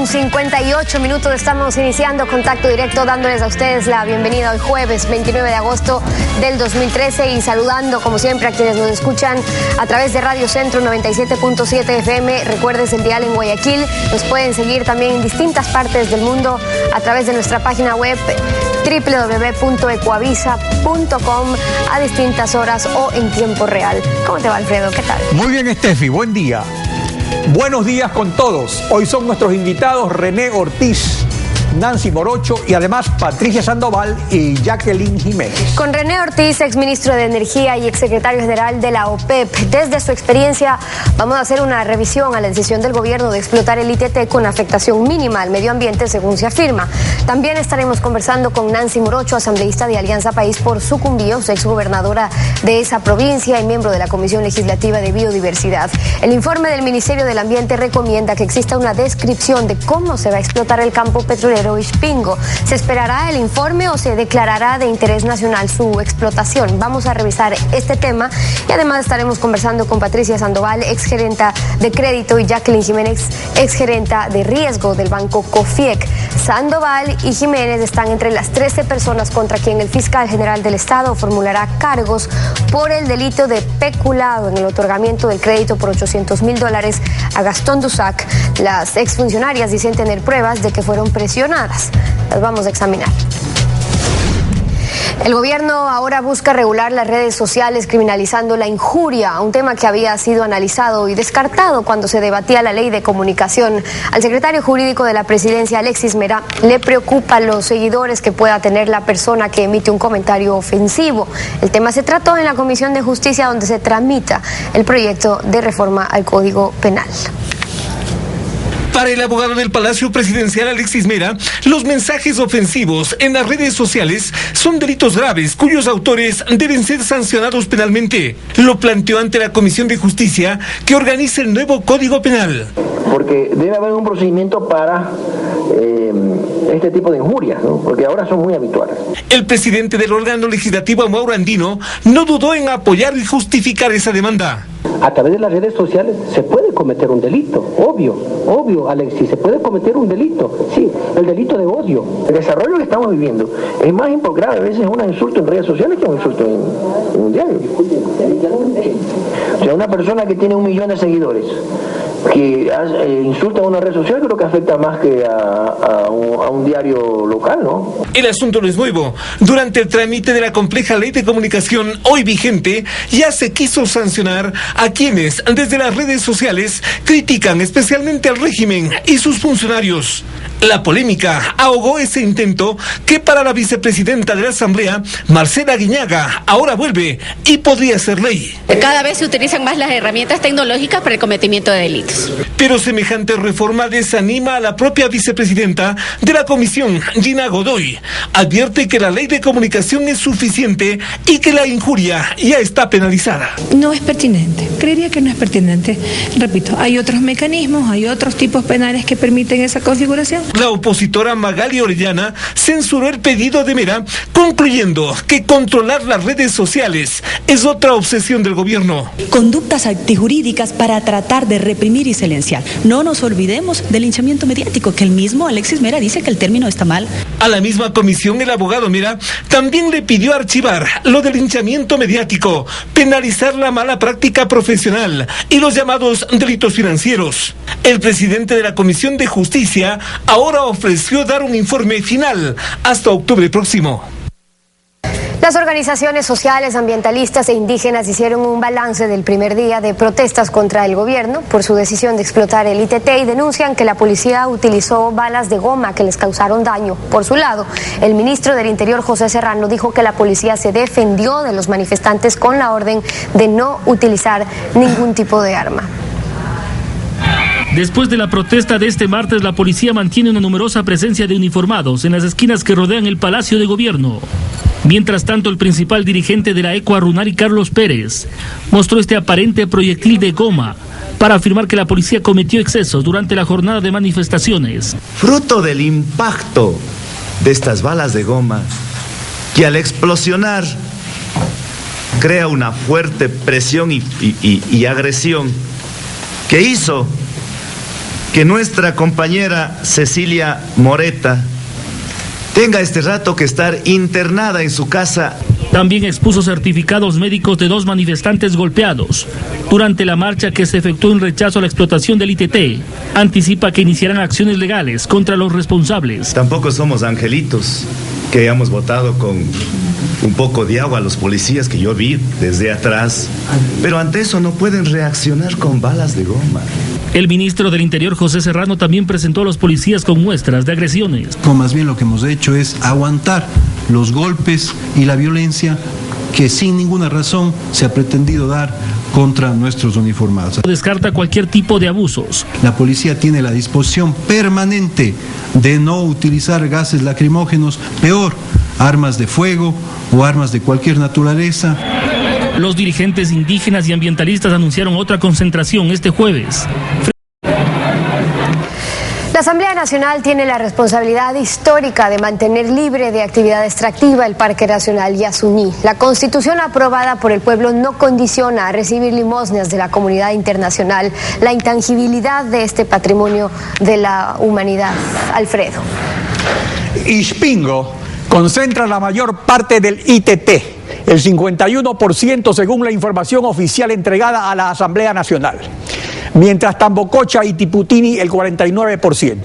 8:58, estamos iniciando Contacto Directo, dándoles a ustedes la bienvenida hoy jueves 29 de agosto del 2013 y saludando como siempre a quienes nos escuchan a través de Radio Centro 97.7 FM. Recuerden el dial en Guayaquil, nos pueden seguir también en distintas partes del mundo a través de nuestra página web www.ecuavisa.com a distintas horas o en tiempo real. ¿Cómo te va, Alfredo? ¿Qué tal? Muy bien, Steffi, buen día. Buenos días con todos. Hoy son nuestros invitados René Ortiz, Nancy Morocho y además Patricia Sandoval y Jacqueline Jiménez. Con René Ortiz, exministro de Energía y exsecretario general de la OPEP. Desde su experiencia vamos a hacer una revisión a la decisión del gobierno de explotar el ITT con afectación mínima al medio ambiente, según se afirma. También estaremos conversando con Nancy Morocho, asambleísta de Alianza País por Sucumbíos, exgobernadora de esa provincia y miembro de la Comisión Legislativa de Biodiversidad. El informe del Ministerio del Ambiente recomienda que exista una descripción de cómo se va a explotar el campo petrolero Ispingo. ¿Se esperará el informe o se declarará de interés nacional su explotación? Vamos a revisar este tema y además estaremos conversando con Patricia Sandoval, exgerenta de crédito, y Jacqueline Jiménez, exgerenta de riesgo del banco COFIEC. Sandoval y Jiménez están entre las 13 personas contra quien el fiscal general del Estado formulará cargos por el delito de peculado en el otorgamiento del crédito por $800,000 a Gastón Dusac. Las exfuncionarias dicen tener pruebas de que fueron presionadas. Las vamos a examinar. El gobierno ahora busca regular las redes sociales criminalizando la injuria, un tema que había sido analizado y descartado cuando se debatía la ley de comunicación. Al secretario jurídico de la presidencia, Alexis Mera, le preocupa los seguidores que pueda tener la persona que emite un comentario ofensivo. El tema se trató en la Comisión de Justicia, donde se tramita el proyecto de reforma al Código Penal. Para el abogado del Palacio Presidencial, Alexis Mera, los mensajes ofensivos en las redes sociales son delitos graves cuyos autores deben ser sancionados penalmente. Lo planteó ante la Comisión de Justicia que organiza el nuevo Código Penal. Porque debe haber un procedimiento para este tipo de injurias, ¿no? Porque ahora son muy habituales. El presidente del órgano legislativo, Mauro Andino, no dudó en apoyar y justificar esa demanda. A través de las redes sociales se puede cometer un delito, obvio, Alexis, se puede cometer un delito, sí, el delito de odio. El desarrollo que estamos viviendo es más grave, a veces un insulto en redes sociales que un insulto en un diario. O sea, una persona que tiene 1 millón de seguidores, que insulta a una red social, creo que afecta más que a un diario local, ¿no? El asunto no es nuevo. Durante el trámite de la compleja ley de comunicación hoy vigente, ya se quiso sancionar a quienes desde las redes sociales critican especialmente al régimen y sus funcionarios. La polémica ahogó ese intento que para la vicepresidenta de la Asamblea, Marcela Guiñaga, ahora vuelve y podría ser ley. Cada vez se utilizan más las herramientas tecnológicas para el cometimiento de delitos. Pero semejante reforma desanima a la propia vicepresidenta de la comisión, Gina Godoy. Advierte que la ley de comunicación es suficiente y que la injuria ya está penalizada. No es pertinente, creería que no es pertinente. Repito, hay otros mecanismos, hay otros tipos penales que permiten esa configuración. La opositora Magali Orellana censuró el pedido de Mera, concluyendo que controlar las redes sociales es otra obsesión del gobierno. Conductas antijurídicas para tratar de reprimir y silenciar. No nos olvidemos del linchamiento mediático, que el mismo Alexis Mera dice que el término está mal. A la misma comisión, el abogado Mera también le pidió archivar lo del linchamiento mediático, penalizar la mala práctica profesional y los llamados delitos financieros. El presidente de la Comisión de Justicia ahora ofreció dar un informe final hasta octubre próximo. Las organizaciones sociales, ambientalistas e indígenas hicieron un balance del primer día de protestas contra el gobierno por su decisión de explotar el ITT y denuncian que la policía utilizó balas de goma que les causaron daño. Por su lado, el ministro del Interior, José Serrano, dijo que la policía se defendió de los manifestantes con la orden de no utilizar ningún tipo de arma. Después de la protesta de este martes, la policía mantiene una numerosa presencia de uniformados en las esquinas que rodean el Palacio de Gobierno. Mientras tanto, el principal dirigente de la ECO, Runari, Carlos Pérez, mostró este aparente proyectil de goma para afirmar que la policía cometió excesos durante la jornada de manifestaciones. Fruto del impacto de estas balas de goma, que al explosionar crea una fuerte presión y agresión que hizo que nuestra compañera Cecilia Moreta tenga este rato que estar internada en su casa. También expuso certificados médicos de 2 manifestantes golpeados durante la marcha que se efectuó en rechazo a la explotación del ITT. Anticipa que iniciarán acciones legales contra los responsables. Tampoco somos angelitos que hayamos votado con un poco de agua a los policías que yo vi desde atrás, pero ante eso no pueden reaccionar con balas de goma. El ministro del Interior, José Serrano, también presentó a los policías con muestras de agresiones. Más bien lo que hemos hecho es aguantar los golpes y la violencia que sin ninguna razón se ha pretendido dar contra nuestros uniformados. Descarta cualquier tipo de abusos. La policía tiene la disposición permanente de no utilizar gases lacrimógenos, peor, armas de fuego o armas de cualquier naturaleza. Los dirigentes indígenas y ambientalistas anunciaron otra concentración este jueves. La Asamblea Nacional tiene la responsabilidad histórica de mantener libre de actividad extractiva el Parque Nacional Yasuní. La Constitución aprobada por el pueblo no condiciona a recibir limosnas de la comunidad internacional la intangibilidad de este patrimonio de la humanidad. Alfredo. Ispingo concentra la mayor parte del ITT, el 51% según la información oficial entregada a la Asamblea Nacional, mientras Tambococha y Tiputini el 49%.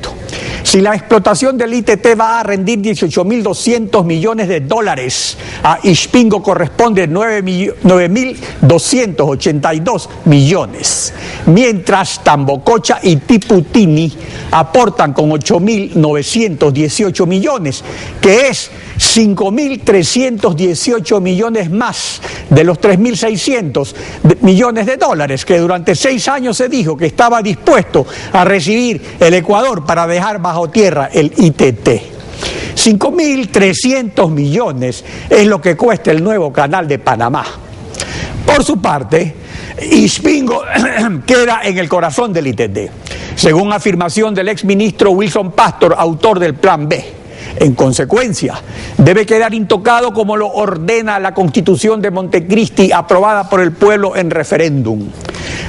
Si la explotación del ITT va a rendir 18.200 millones de dólares, a Ispingo corresponde 9.282 millones, mientras Tambococha y Tiputini aportan con 8.918 millones, que es 5.318 millones más de los 3.600 millones de dólares que durante 6 años se dijo que estaba dispuesto a recibir el Ecuador para dejar bajo tierra el ITT. 5.300 millones es lo que cuesta el nuevo canal de Panamá. Por su parte, Ispingo queda en el corazón del ITT, según afirmación del exministro Wilson Pastor, autor del Plan B. En consecuencia, debe quedar intocado como lo ordena la Constitución de Montecristi aprobada por el pueblo en referéndum.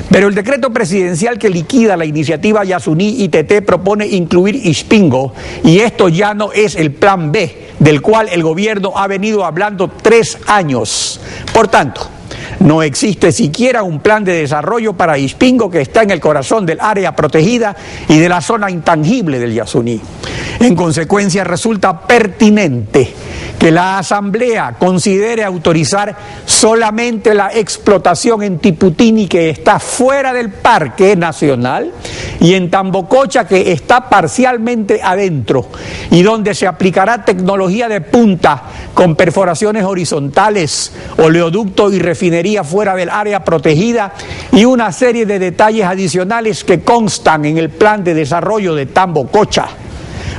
Pero el decreto presidencial que liquida la iniciativa Yasuní ITT propone incluir Ispingo, y esto ya no es el Plan B, del cual el gobierno ha venido hablando 3 años. Por tanto, no existe siquiera un plan de desarrollo para Ispingo, que está en el corazón del área protegida y de la zona intangible del Yasuní. En consecuencia, resulta pertinente que la Asamblea considere autorizar solamente la explotación en Tiputini, que está fuera del Parque Nacional, y en Tambococha, que está parcialmente adentro, y donde se aplicará tecnología de punta con perforaciones horizontales, oleoducto y refinería fuera del área protegida, y una serie de detalles adicionales que constan en el plan de desarrollo de Tambococha.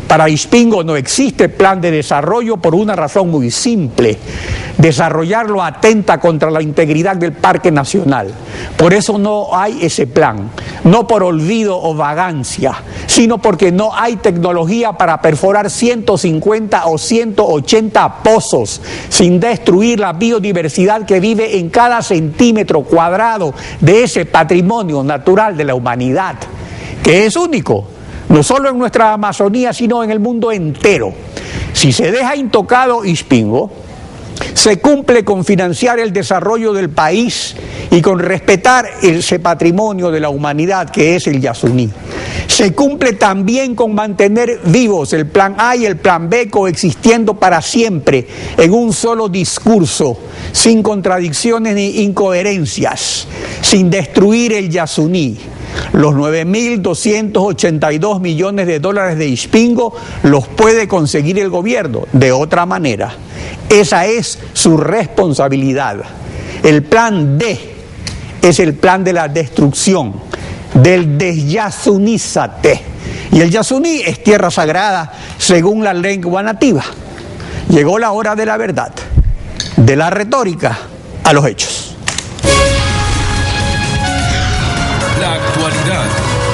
Para Ispingo no existe plan de desarrollo por una razón muy simple: desarrollarlo atenta contra la integridad del Parque Nacional. Por eso no hay ese plan, no por olvido o vagancia, sino porque no hay tecnología para perforar 150 o 180 pozos sin destruir la biodiversidad que vive en cada centímetro cuadrado de ese patrimonio natural de la humanidad, que es único, no solo en nuestra Amazonía, sino en el mundo entero. Si se deja intocado Ispingo, se cumple con financiar el desarrollo del país y con respetar ese patrimonio de la humanidad que es el Yasuní. Se cumple también con mantener vivos el Plan A y el Plan B, coexistiendo para siempre en un solo discurso, sin contradicciones ni incoherencias, sin destruir el Yasuní. Los 9.282 millones de dólares de Ispingo los puede conseguir el gobierno de otra manera. Esa es su responsabilidad. El plan D es el plan de la destrucción, del desyasunízate. Y el Yasuní es tierra sagrada según la lengua nativa. Llegó la hora de la verdad, de la retórica a los hechos. La actualidad,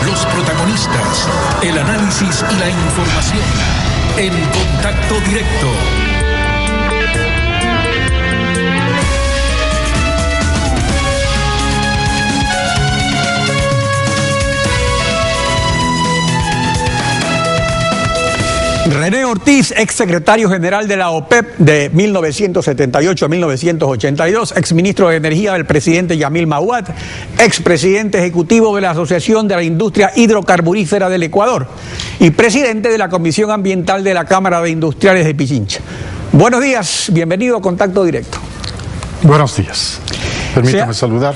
los protagonistas, el análisis y la información. En Contacto Directo. René Ortiz, ex secretario general de la OPEP de 1978 a 1982, ex ministro de Energía del presidente Yamil Mahuad, ex presidente ejecutivo de la Asociación de la Industria Hidrocarburífera del Ecuador y presidente de la Comisión Ambiental de la Cámara de Industriales de Pichincha. Buenos días, bienvenido a Contacto Directo. Buenos días. Permítame saludar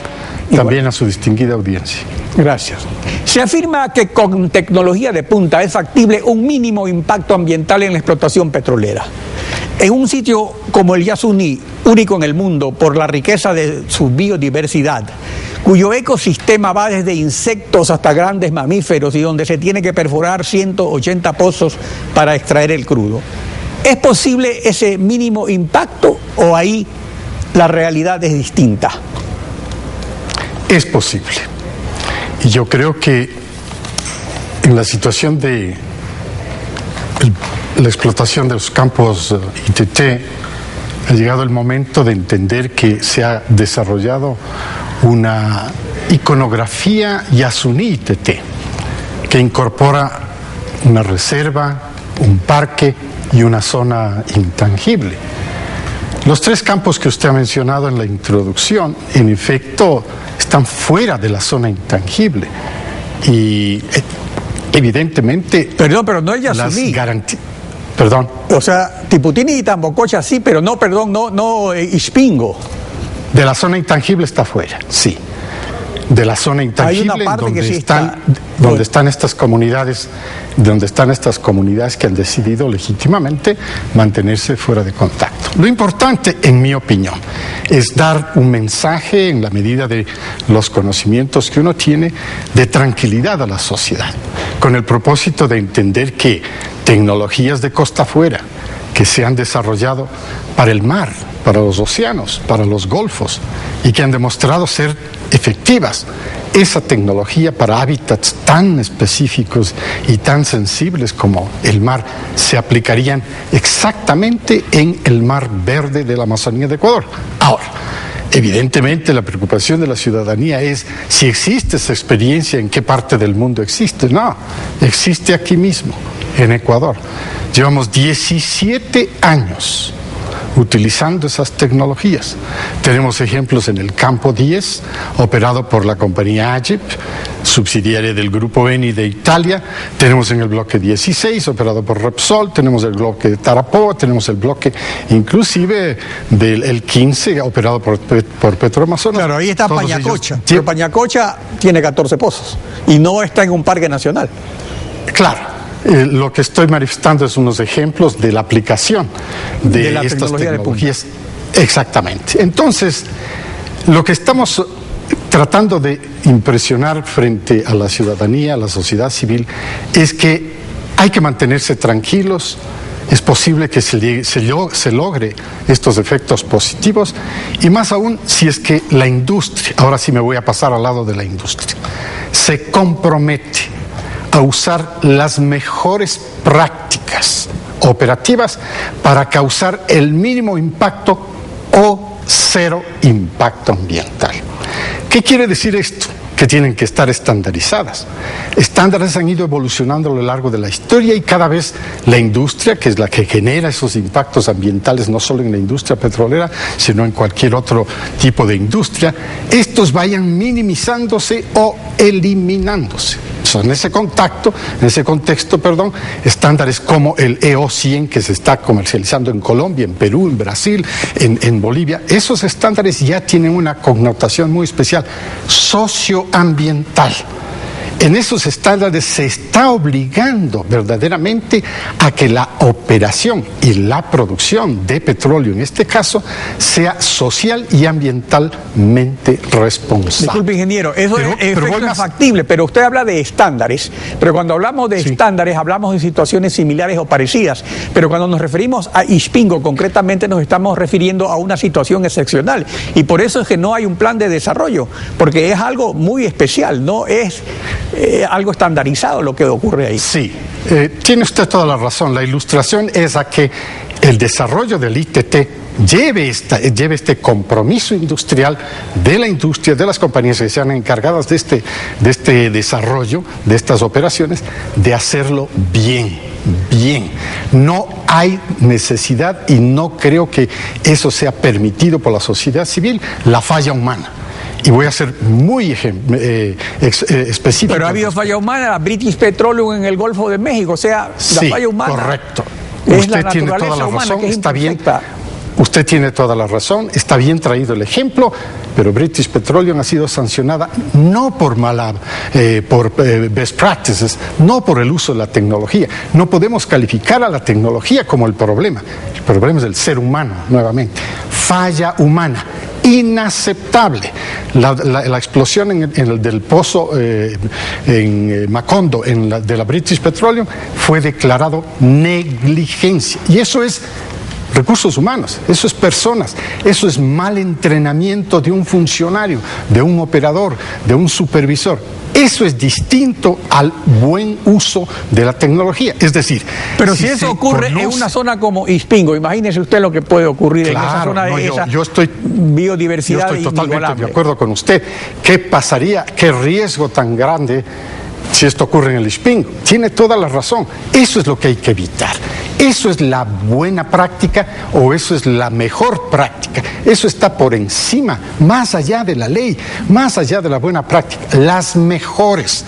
también a su distinguida audiencia. Gracias. Se afirma que con tecnología de punta es factible un mínimo impacto ambiental en la explotación petrolera. En un sitio como el Yasuní, único en el mundo por la riqueza de su biodiversidad, cuyo ecosistema va desde insectos hasta grandes mamíferos y donde se tiene que perforar 180 pozos para extraer el crudo, ¿es posible ese mínimo impacto o ahí la realidad es distinta? Es posible. Y yo creo que en la situación de la explotación de los campos ITT ha llegado el momento de entender que se ha desarrollado una iconografía Yasuní ITT que incorpora una reserva, un parque y una zona intangible. Los tres campos que usted ha mencionado en la introducción, en efecto, están fuera de la zona intangible y evidentemente... Perdón, pero no es Yasuní. Perdón. O sea, Tiputini y Tambococha sí, pero no, perdón, no Ispingo. De la zona intangible está fuera, sí. De la zona intangible, hay una parte donde, que sí donde están estas comunidades, que han decidido legítimamente mantenerse fuera de contacto. Lo importante, en mi opinión, es dar un mensaje, en la medida de los conocimientos que uno tiene, de tranquilidad a la sociedad, con el propósito de entender que tecnologías de costa afuera que se han desarrollado para el mar, para los océanos, para los golfos, y que han demostrado ser efectivas. Esa tecnología para hábitats tan específicos y tan sensibles como el mar se aplicarían exactamente en el mar verde de la Amazonía de Ecuador. Ahora, evidentemente la preocupación de la ciudadanía es si existe esa experiencia, en qué parte del mundo existe. No, existe aquí mismo, en Ecuador. Llevamos 17 años utilizando esas tecnologías. Tenemos ejemplos en el campo 10, operado por la compañía AGIP, subsidiaria del Grupo Eni de Italia. Tenemos en el bloque 16, operado por Repsol. Tenemos el bloque de Tarapoa. Tenemos el bloque inclusive del 15, operado por Petroamazonas. Claro, ahí está Pañacocha. Pero Pañacocha tiene 14 pozos y no está en un parque nacional. Claro. Lo que estoy manifestando es unos ejemplos de la aplicación de estas tecnologías. Exactamente. Entonces, lo que estamos tratando de impresionar frente a la ciudadanía, a la sociedad civil, es que hay que mantenerse tranquilos. Es posible que se logre estos efectos positivos, y más aún si es que la industria, ahora sí me voy a pasar al lado de la industria, se compromete a usar las mejores prácticas operativas para causar el mínimo impacto o cero impacto ambiental. ¿Qué quiere decir esto? Que tienen que estar estandarizadas. Estándares han ido evolucionando a lo largo de la historia, y cada vez la industria, que es la que genera esos impactos ambientales, no solo en la industria petrolera, sino en cualquier otro tipo de industria, estos vayan minimizándose o eliminándose. En ese contexto, estándares como el EO100 que se está comercializando en Colombia, en Perú, en Brasil, en Bolivia, esos estándares ya tienen una connotación muy especial, socioambiental. En esos estándares se está obligando verdaderamente a que la operación y la producción de petróleo, en este caso, sea social y ambientalmente responsable. Disculpe, ingeniero, eso es factible, pero usted habla de estándares, pero cuando hablamos de estándares hablamos de situaciones similares o parecidas, pero cuando nos referimos a Ispingo concretamente nos estamos refiriendo a una situación excepcional, y por eso es que no hay un plan de desarrollo, porque es algo muy especial, no es algo estandarizado lo que ocurre ahí. Sí, tiene usted toda la razón. La ilustración es a que el desarrollo del ITT lleve este compromiso industrial de la industria, de las compañías que sean encargadas de este desarrollo, de estas operaciones, de hacerlo bien. No hay necesidad, y no creo que eso sea permitido por la sociedad civil, la falla humana. Y voy a ser muy específico. Pero ha habido falla humana, la British Petroleum en el Golfo de México, o sea, la falla humana. Correcto. Es Usted la tiene toda la razón, está bien. Usted tiene toda la razón, está bien traído el ejemplo, pero British Petroleum ha sido sancionada no por best practices, no por el uso de la tecnología. No podemos calificar a la tecnología como el problema es el ser humano, nuevamente. Falla humana. Inaceptable. La explosión en el del pozo en Macondo, de la British Petroleum, fue declarado negligencia. Y eso es recursos humanos, eso es personas, eso es mal entrenamiento de un funcionario, de un operador, de un supervisor. Eso es distinto al buen uso de la tecnología. Es decir, pero si eso ocurre en una zona como Ispingo, imagínese usted lo que puede ocurrir en esa zona de esa biodiversidad. Yo estoy totalmente de acuerdo con usted. ¿Qué pasaría? ¿Qué riesgo tan grande si esto ocurre en el Ispingo? Tiene toda la razón. Eso es lo que hay que evitar. ¿Eso es la buena práctica o eso es la mejor práctica? Eso está por encima, más allá de la ley, más allá de la buena práctica, las mejores.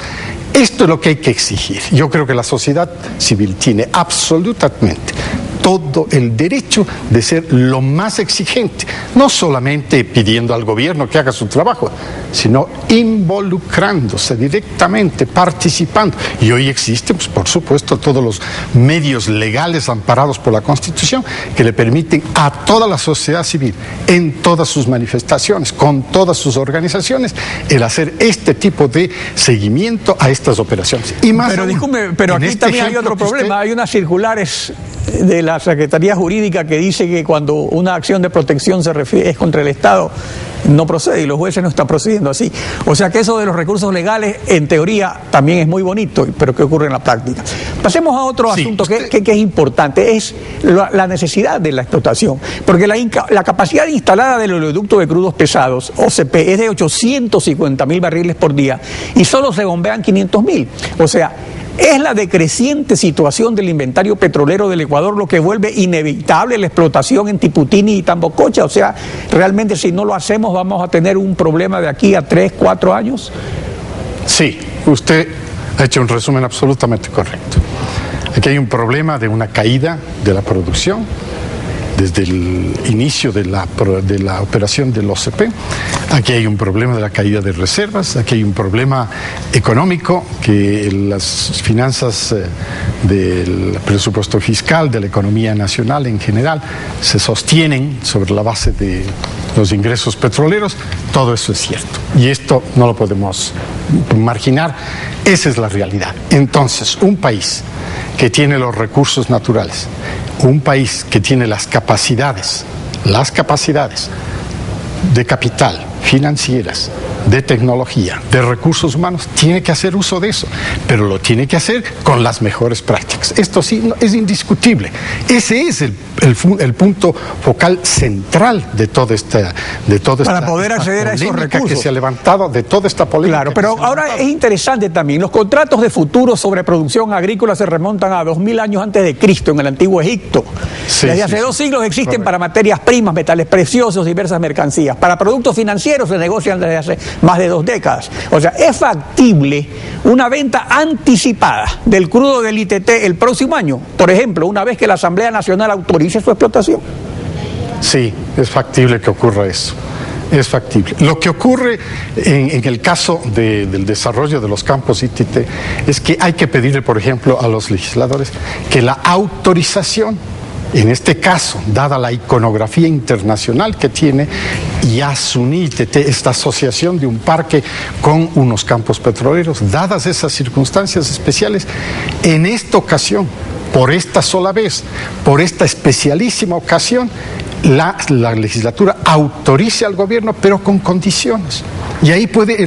Esto es lo que hay que exigir. Yo creo que la sociedad civil tiene absolutamente todo el derecho de ser lo más exigente, no solamente pidiendo al gobierno que haga su trabajo, sino involucrándose directamente, participando. Y hoy existen, pues, por supuesto, todos los medios legales amparados por la Constitución que le permiten a toda la sociedad civil, en todas sus manifestaciones, con todas sus organizaciones, el hacer este tipo de seguimiento a estas operaciones. Y más pero aún, disculpe, pero aquí también hay otro problema. Hay unas circulares de la Secretaría Jurídica que dice que cuando una acción de protección es contra el Estado, no procede, y los jueces no están procediendo así. O sea que eso de los recursos legales, en teoría, también es muy bonito, pero ¿qué ocurre en la práctica? Pasemos a otro asunto que es importante, es la necesidad de la explotación, porque la capacidad instalada del oleoducto de crudos pesados, OCP, es de 850.000 barriles por día, y solo se bombean 500.000. O sea, es la decreciente situación del inventario petrolero del Ecuador lo que vuelve inevitable la explotación en Tiputini y Tambococha. O sea, realmente si no lo hacemos vamos a tener un problema de aquí a 3, 4 años. Sí, usted ha hecho un resumen absolutamente correcto. Aquí hay un problema de una caída de la producción desde el inicio de la operación del OCP. Aquí hay un problema de la caída de reservas, aquí hay un problema económico, que las finanzas del presupuesto fiscal, de la economía nacional en general, se sostienen sobre la base de los ingresos petroleros. Todo eso es cierto y esto no lo podemos marginar, esa es la realidad. Entonces, un país que tiene los recursos naturales, un país que tiene las capacidades de capital, financieras, de tecnología, de recursos humanos, tiene que hacer uso de eso, pero lo tiene que hacer con las mejores prácticas. Esto sí es indiscutible. Ese es el punto focal central de toda esta para poder acceder a esos recursos que se ha levantado, de toda esta polémica. Claro, pero ahora es interesante también, los contratos de futuro sobre producción agrícola se remontan a 2000 años antes de Cristo en el antiguo Egipto. Desde hace 2 siglos existen para materias primas, metales preciosos, diversas mercancías. Para productos financieros se negocian desde hace más de 2 décadas. O sea, es factible una venta anticipada del crudo del ITT el próximo año, por ejemplo, una vez que la Asamblea Nacional autorice su explotación. Sí, es factible que ocurra eso. Es factible. Lo que ocurre en el caso del desarrollo de los campos ITT es que hay que pedirle, por ejemplo, a los legisladores que la autorización, en este caso, dada la iconografía internacional que tiene, YASUNITT, esta asociación de un parque con unos campos petroleros, dadas esas circunstancias especiales, en esta ocasión, por esta sola vez, por esta especialísima ocasión, la legislatura autorice al gobierno, pero con condiciones. Y ahí puede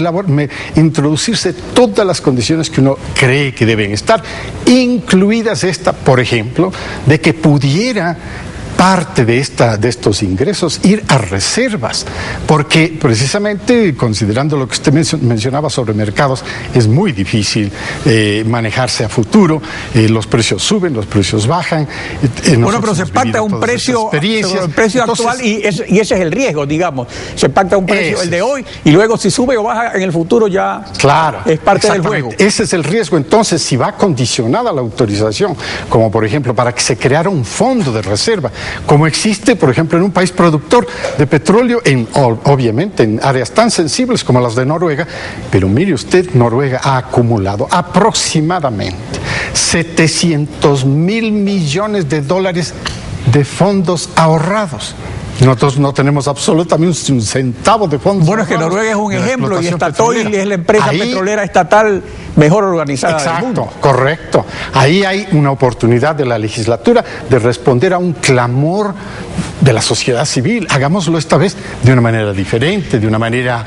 introducirse todas las condiciones que uno cree que deben estar, incluidas esta, por ejemplo, de que pudiera parte de estos ingresos ir a reservas, porque precisamente considerando lo que usted mencionaba sobre mercados, es muy difícil manejarse a futuro, los precios suben, los precios bajan. Bueno, pero se pacta un precio actual y ese es el riesgo, digamos. Se pacta un precio, el de hoy, y luego si sube o baja en el futuro ya es parte del juego. Ese es el riesgo. Entonces, si va condicionada la autorización, como por ejemplo para que se creara un fondo de reserva, como existe por ejemplo en un país productor de petróleo, obviamente en áreas tan sensibles como las de Noruega, pero mire usted, Noruega ha acumulado aproximadamente 700 mil millones de dólares de fondos ahorrados. Nosotros no tenemos absolutamente un centavo de fondos. Bueno, es que Noruega es un ejemplo y Statoil es la empresa petrolera estatal mejor organizada del mundo. Correcto. Ahí hay una oportunidad de la legislatura de responder a un clamor de la sociedad civil. Hagámoslo esta vez de una manera diferente, de una manera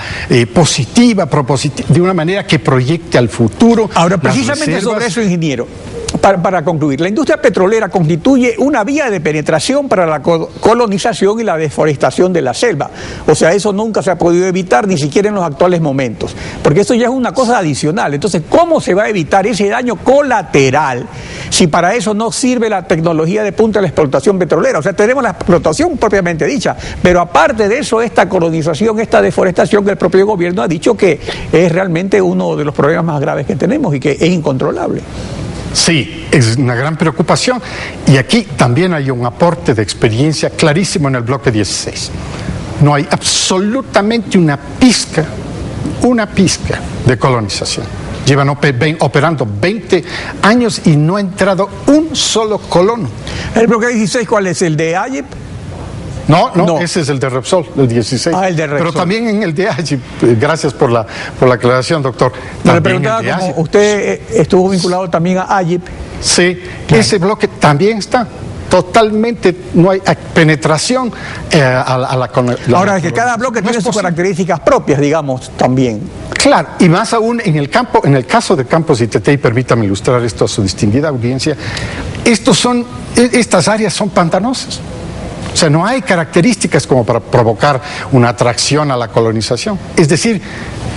positiva, propositiva, de una manera que proyecte al futuro. Ahora, precisamente sobre eso, ingeniero, para concluir, la industria petrolera constituye una vía de penetración para la colonización y la deforestación de la selva. O sea, eso nunca se ha podido evitar, ni siquiera en los actuales momentos, porque eso ya es una cosa adicional. Entonces, ¿cómo se va a evitar ese daño colateral si para eso no sirve la tecnología de punta de la explotación petrolera? O sea, tenemos la explotación propiamente dicha, pero aparte de eso, esta colonización, esta deforestación que el propio gobierno ha dicho que es realmente uno de los problemas más graves que tenemos y que es incontrolable. Sí, es una gran preocupación, y aquí también hay un aporte de experiencia clarísimo en el bloque 16. No hay absolutamente una pizca de colonización. Llevan operando 20 años y no ha entrado un solo colono. ¿El bloque 16 cuál es? ¿El de Ayip? No, ese es el de Repsol, el 16. El de Repsol. Pero también en el de Ayip, gracias por la aclaración, doctor. Le preguntaba, como usted estuvo vinculado también a Ayip. Sí, ese bloque también está. Totalmente no hay penetración a la Ahora, es que cada bloque tiene sus características propias, digamos, también. Claro, y más aún en el caso de Campos ITT, y permítame ilustrar esto a su distinguida audiencia, estas áreas son pantanosas. O sea, no hay características como para provocar una atracción a la colonización. Es decir,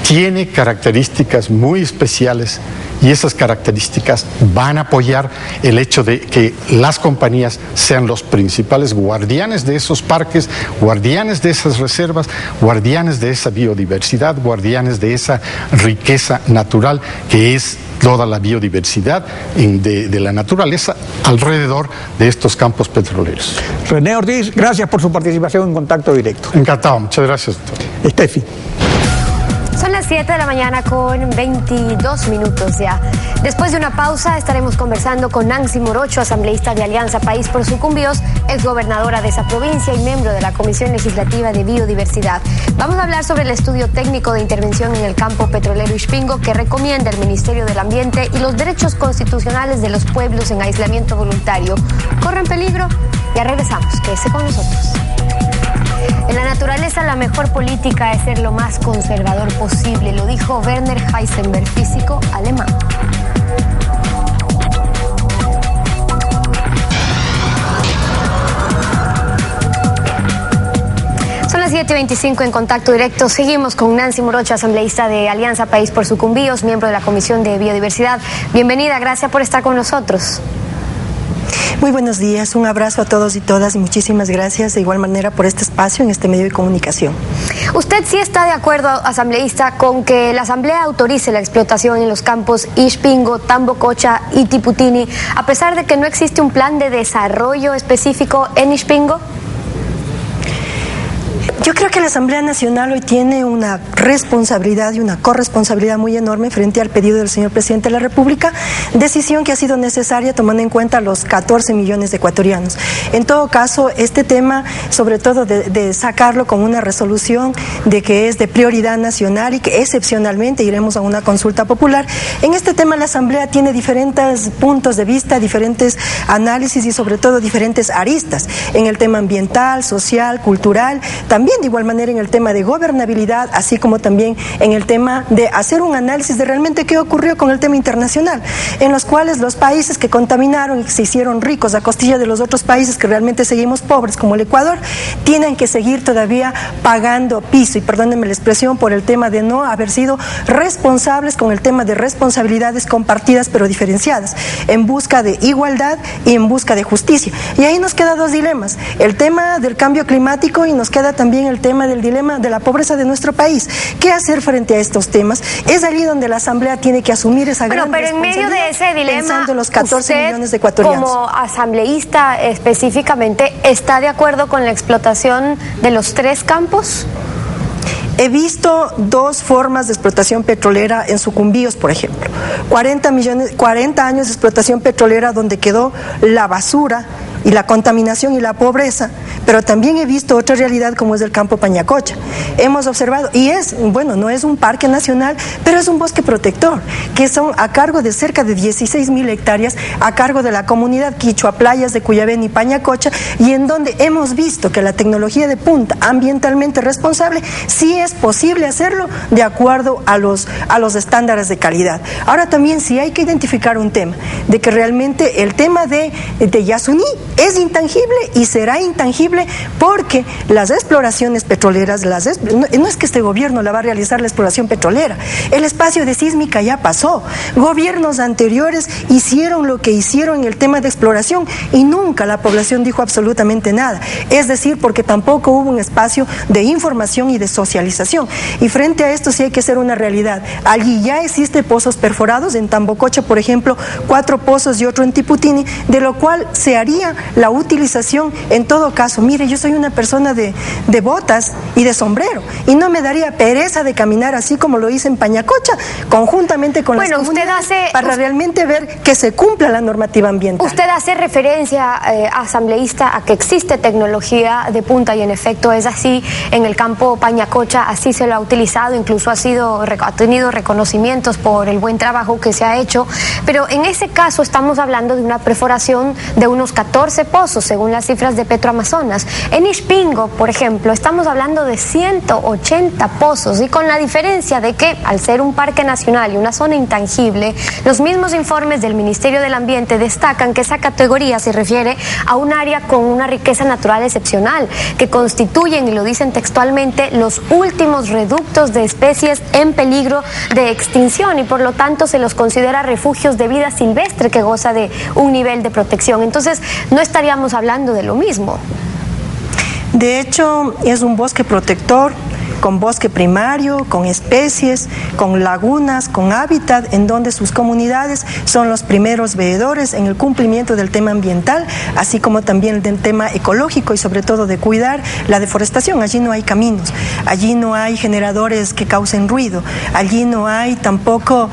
tiene características muy especiales, y esas características van a apoyar el hecho de que las compañías sean los principales guardianes de esos parques, guardianes de esas reservas, guardianes de esa biodiversidad, guardianes de esa riqueza natural que es toda la biodiversidad de la naturaleza alrededor de estos campos petroleros. René Ortiz, gracias por su participación en Contacto Directo. Encantado, muchas gracias, doctor. Estefi. Son las 7 de la mañana con 22 minutos ya. Después de una pausa estaremos conversando con Nancy Morocho, asambleísta de Alianza País por Sucumbíos, exgobernadora de esa provincia y miembro de la Comisión Legislativa de Biodiversidad. Vamos a hablar sobre el estudio técnico de intervención en el campo petrolero Ispingo que recomienda el Ministerio del Ambiente y los derechos constitucionales de los pueblos en aislamiento voluntario. ¿Corren peligro? Ya regresamos. Quédese con nosotros. En la naturaleza, la mejor política es ser lo más conservador posible, lo dijo Werner Heisenberg, físico alemán. Son las 7:25 en Contacto Directo. Seguimos con Nancy Morocho, asambleísta de Alianza País por Sucumbíos, miembro de la Comisión de Biodiversidad. Bienvenida, gracias por estar con nosotros. Muy buenos días, un abrazo a todos y todas y muchísimas gracias de igual manera por este espacio en este medio de comunicación. ¿Usted sí está de acuerdo, asambleísta, con que la Asamblea autorice la explotación en los campos Ispingo, Tambococha y Tiputini, a pesar de que no existe un plan de desarrollo específico en Ispingo? Yo creo que la Asamblea Nacional hoy tiene una responsabilidad y una corresponsabilidad muy enorme frente al pedido del señor Presidente de la República, decisión que ha sido necesaria tomando en cuenta los 14 millones de ecuatorianos. En todo caso, este tema, sobre todo de sacarlo con una resolución de que es de prioridad nacional y que excepcionalmente iremos a una consulta popular, en este tema la Asamblea tiene diferentes puntos de vista, diferentes análisis y sobre todo diferentes aristas, en el tema ambiental, social, cultural, también también de igual manera en el tema de gobernabilidad, así como también en el tema de hacer un análisis de realmente qué ocurrió con el tema internacional, en los cuales los países que contaminaron y se hicieron ricos a costilla de los otros países que realmente seguimos pobres, como el Ecuador, tienen que seguir todavía pagando piso, y perdónenme la expresión, por el tema de no haber sido responsables con el tema de responsabilidades compartidas pero diferenciadas, en busca de igualdad y en busca de justicia. Y ahí nos quedan dos dilemas, el tema del cambio climático y nos queda también el tema del dilema de la pobreza de nuestro país. ¿Qué hacer frente a estos temas? Es allí donde la Asamblea tiene que asumir esa gran responsabilidad. Pero en medio de ese dilema, pensando en los 14 usted, millones de ecuatorianos, como asambleísta específicamente, ¿está de acuerdo con la explotación de los 3 campos? He visto 2 formas de explotación petrolera en Sucumbíos, por ejemplo. 40 años de explotación petrolera donde quedó la basura y la contaminación y la pobreza, pero también he visto otra realidad como es el campo Pañacocha. Hemos observado, y no es un parque nacional, pero es un bosque protector, que son a cargo de cerca de 16.000 hectáreas, a cargo de la comunidad quichua Playas de Cuyabén y Pañacocha, y en donde hemos visto que la tecnología de punta ambientalmente responsable sí es posible hacerlo de acuerdo a los estándares de calidad. Ahora también sí hay que identificar un tema, de que realmente el tema de Yasuní es intangible y será intangible porque las exploraciones petroleras, no es que este gobierno la va a realizar la exploración petrolera, el espacio de sísmica ya pasó, gobiernos anteriores hicieron lo que hicieron en el tema de exploración y nunca la población dijo absolutamente nada, es decir, porque tampoco hubo un espacio de información y de socialización, y frente a esto sí hay que ser una realidad. Allí ya existen pozos perforados, en Tambococha por ejemplo 4 pozos y otro en Tiputini, de lo cual se haría la utilización en todo caso. Mire, yo soy una persona de botas y de sombrero y no me daría pereza de caminar así como lo hice en Pañacocha, conjuntamente con las comunidades, para realmente ver que se cumpla la normativa ambiental. Usted hace referencia, asambleísta, a que existe tecnología de punta y en efecto es así en el campo Pañacocha, así se lo ha utilizado, incluso ha tenido reconocimientos por el buen trabajo que se ha hecho, pero en ese caso estamos hablando de una perforación de unos 14 pozos, según las cifras de Petroamazonas. En Ispingo, por ejemplo, estamos hablando de 180 pozos, y con la diferencia de que, al ser un parque nacional y una zona intangible, los mismos informes del Ministerio del Ambiente destacan que esa categoría se refiere a un área con una riqueza natural excepcional, que constituyen, y lo dicen textualmente, los últimos reductos de especies en peligro de extinción, y por lo tanto se los considera refugios de vida silvestre que goza de un nivel de protección. Entonces, no estaríamos hablando de lo mismo. De hecho, es un bosque protector, con bosque primario, con especies, con lagunas, con hábitat, en donde sus comunidades son los primeros veedores en el cumplimiento del tema ambiental, así como también del tema ecológico y sobre todo de cuidar la deforestación. Allí no hay caminos, allí no hay generadores que causen ruido, allí no hay tampoco